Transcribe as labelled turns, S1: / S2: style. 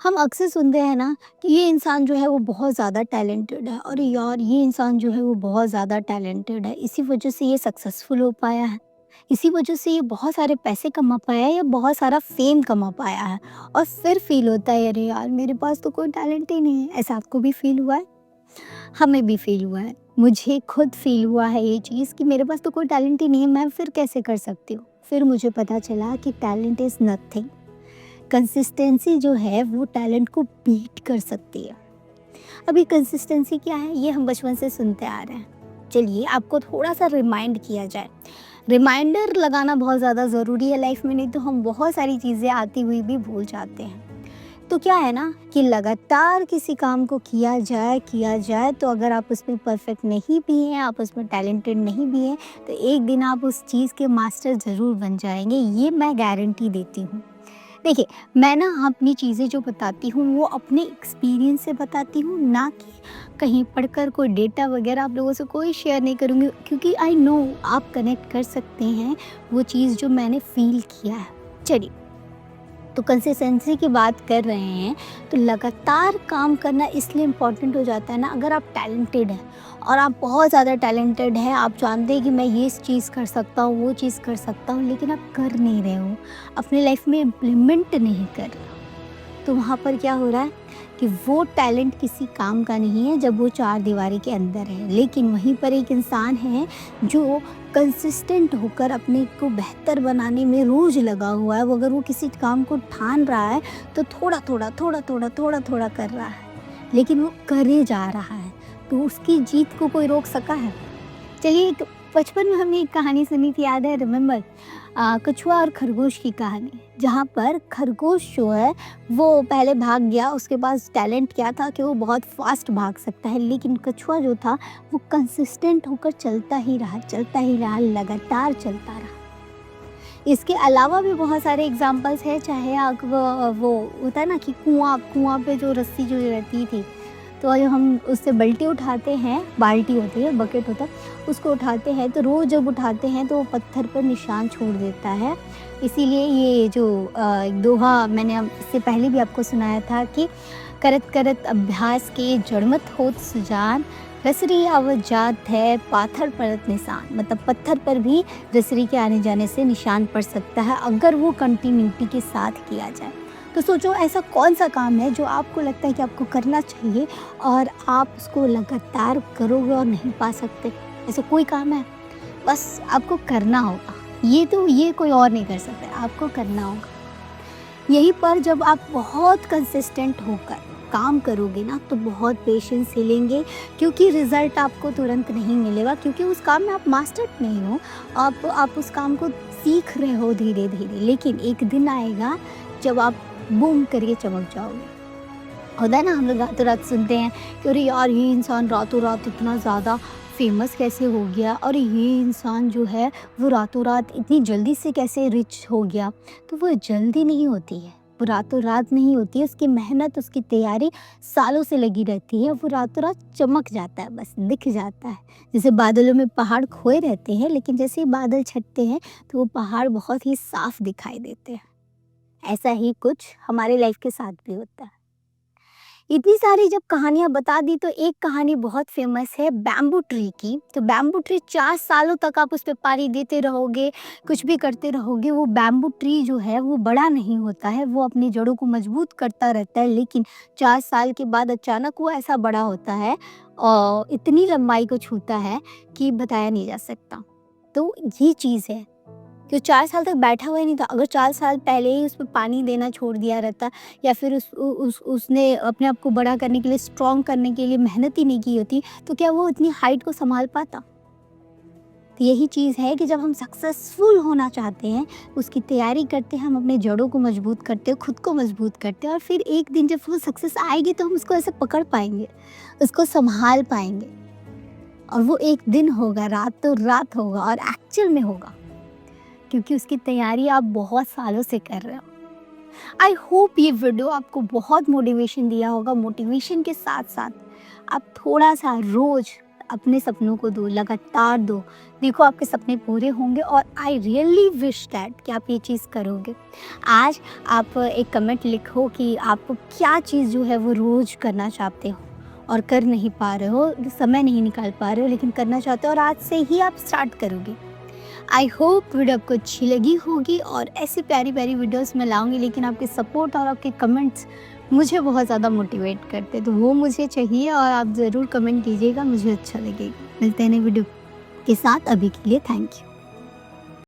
S1: हम अक्सर सुनते हैं ना कि ये इंसान जो है वो बहुत ज़्यादा टैलेंटेड है और यार ये इंसान जो है वो बहुत ज़्यादा टैलेंटेड है, इसी वजह से ये सक्सेसफुल हो पाया है, इसी वजह से ये बहुत सारे पैसे कमा पाया है या बहुत सारा फेम कमा पाया है। और फिर फील होता है अरे यार मेरे पास तो कोई टैलेंट ही नहीं है। ऐसा आपको भी फील हुआ है? हमें भी फील हुआ है, मुझे खुद फील हुआ है ये चीज़ कि मेरे पास तो कोई टैलेंट ही नहीं है, मैं फिर कैसे कर सकती हूँ। फिर मुझे पता चला कि टैलेंट इज़ नथिंग। कंसिस्टेंसी जो है वो टैलेंट को बीट कर सकती है। अभी कंसिस्टेंसी क्या है ये हम बचपन से सुनते आ रहे हैं। चलिए आपको थोड़ा सा रिमाइंड किया जाए। रिमाइंडर लगाना बहुत ज़्यादा ज़रूरी है लाइफ में, नहीं तो हम बहुत सारी चीज़ें आती हुई भी भूल जाते हैं। तो क्या है ना कि लगातार किसी काम को किया जाए तो अगर आप उसमें परफेक्ट नहीं भी हैं, आप उसमें टैलेंटेड नहीं भी हैं, तो एक दिन आप उस चीज़ के मास्टर ज़रूर बन जाएंगे, ये मैं गारंटी देती हूँ। देखिए, मैं ना अपनी चीज़ें जो बताती हूँ वो अपने एक्सपीरियंस से बताती हूँ, ना कि कहीं पढ़कर कोई डेटा वगैरह आप लोगों से कोई शेयर नहीं करूँगी, क्योंकि आई नो आप कनेक्ट कर सकते हैं वो चीज़ जो मैंने फ़ील किया है। चलिए, तो कंसिस्टेंसी की बात कर रहे हैं, तो लगातार काम करना इसलिए इम्पोर्टेंट हो जाता है ना, अगर आप टैलेंटेड हैं और आप बहुत ज़्यादा टैलेंटेड हैं, आप जानते हैं कि मैं ये चीज़ कर सकता हूँ, वो चीज़ कर सकता हूँ, लेकिन आप कर नहीं रहे हो, अपनी लाइफ में इम्प्लीमेंट नहीं कर रहे हो, तो वहाँ पर क्या हो रहा है कि वो टैलेंट किसी काम का नहीं है जब वो चार दीवारी के अंदर है। लेकिन वहीं पर एक इंसान है जो कंसिस्टेंट होकर अपने को बेहतर बनाने में रोज़ लगा हुआ है। वो अगर वो किसी काम को ठान रहा है तो थोड़ा थोड़ा कर रहा है, लेकिन वो करे जा रहा है, तो उसकी जीत को कोई रोक सका है? चलिए, एक बचपन में हमने एक कहानी सुनी थी, याद है? रिमेंबर, कछुआ और खरगोश की कहानी, जहाँ पर खरगोश जो है वो पहले भाग गया, उसके पास टैलेंट क्या था कि वो बहुत फास्ट भाग सकता है, लेकिन कछुआ जो था वो कंसिस्टेंट होकर चलता ही रहा, लगातार चलता रहा। इसके अलावा भी बहुत सारे एग्जाम्पल्स हैं, चाहे आप वो होता है ना कि कुआँ कुआँ पे जो रस्सी जो रहती थी, तो जब हम उससे बाल्टी उठाते हैं, बाल्टी होती है, बकेट होता है, उसको उठाते हैं, तो रोज़ जब उठाते हैं तो वो पत्थर पर निशान छोड़ देता है। इसीलिए ये जो एक दोहा मैंने इससे पहले भी आपको सुनाया था कि करत करत अभ्यास के जड़मत होत सुजान, रसरी आवत जात है पाथर परत निशान। मतलब पत्थर पर भी रसरी के आने जाने से निशान पड़ सकता है अगर वो कंटिन्यूटी के साथ किया जाए। तो सोचो ऐसा कौन सा काम है जो आपको लगता है कि आपको करना चाहिए और आप उसको लगातार करोगे और नहीं पा सकते? ऐसा कोई काम है? बस आपको करना होगा। ये कोई और नहीं कर सकता, आपको करना होगा। यहीं पर जब आप बहुत कंसिस्टेंट होकर काम करोगे ना, तो बहुत पेशेंस से लेंगे, क्योंकि रिज़ल्ट आपको तुरंत नहीं मिलेगा, क्योंकि उस काम में आप मास्टर नहीं हो। आप उस काम को सीख रहे हो धीरे-धीरे, लेकिन एक दिन आएगा जब आप बूम करके चमक जाओगे। होता है ना, हम लोग रातों रात सुनते हैं कि अरे यार ये इंसान रातों रात इतना ज़्यादा फेमस कैसे हो गया, और ये इंसान जो है वो रातों रात इतनी जल्दी से कैसे रिच हो गया। तो वो जल्दी नहीं होती है, वो रातों रात नहीं होती है, उसकी मेहनत, उसकी तैयारी सालों से लगी रहती है, वो रातों रात चमक जाता है, बस दिख जाता है। जैसे बादलों में पहाड़ खोए रहते हैं, लेकिन जैसे ही बादल छटते हैं तो वो पहाड़ बहुत ही साफ दिखाई देते हैं। ऐसा ही कुछ हमारे लाइफ के साथ भी होता है। इतनी सारी जब कहानियाँ बता दी, तो एक कहानी बहुत फेमस है बैम्बू ट्री की। तो बैम्बू ट्री 4 सालों तक आप उस पे पानी देते रहोगे, कुछ भी करते रहोगे, वो बैम्बू ट्री जो है वो बड़ा नहीं होता है, वो अपनी जड़ों को मजबूत करता रहता है, लेकिन 4 साल के बाद अचानक वो ऐसा बड़ा होता है और इतनी लंबाई को छूता है कि बताया नहीं जा सकता। तो ये चीज़ है कि वो 4 साल तक बैठा हुआ ही नहीं था। अगर 4 साल पहले ही उसमें पानी देना छोड़ दिया रहता, या फिर उसने अपने आप को बड़ा करने के लिए, स्ट्रॉन्ग करने के लिए मेहनत ही नहीं की होती, तो क्या वो इतनी हाइट को सँभाल पाता? तो यही चीज़ है कि जब हम सक्सेसफुल होना चाहते हैं, उसकी तैयारी करते हैं, हम अपने जड़ों को मजबूत करते हैं, खुद को मजबूत करते हैं, और फिर एक दिन जब वो सक्सेस आएगी तो हम उसको ऐसे पकड़ पाएँगे, उसको सँभाल पाएँगे, और वो एक दिन होगा, रातों रात होगा, और एक्चुअल में होगा, क्योंकि उसकी तैयारी आप बहुत सालों से कर रहे हो। आई होप ये वीडियो आपको बहुत मोटिवेशन दिया होगा। मोटिवेशन के साथ साथ आप थोड़ा सा रोज अपने सपनों को दो, लगातार दो। देखो आपके सपने पूरे होंगे और आई रियली विश दैट कि आप ये चीज़ करोगे। आज आप एक कमेंट लिखो कि आप क्या चीज़ जो है वो रोज़ करना चाहते हो और कर नहीं पा रहे हो, समय नहीं निकाल पा रहे हो, लेकिन करना चाहते हो और आज से ही आप स्टार्ट करोगे। आई होप वीडियो आपको अच्छी लगी होगी और ऐसी प्यारी-प्यारी वीडियोस मैं लाऊँगी, लेकिन आपके सपोर्ट और आपके कमेंट्स मुझे बहुत ज़्यादा मोटिवेट करते हैं, तो वो मुझे चाहिए और आप ज़रूर कमेंट कीजिएगा, मुझे अच्छा लगेगा। मिलते हैं नई वीडियो के साथ, अभी के लिए थैंक यू।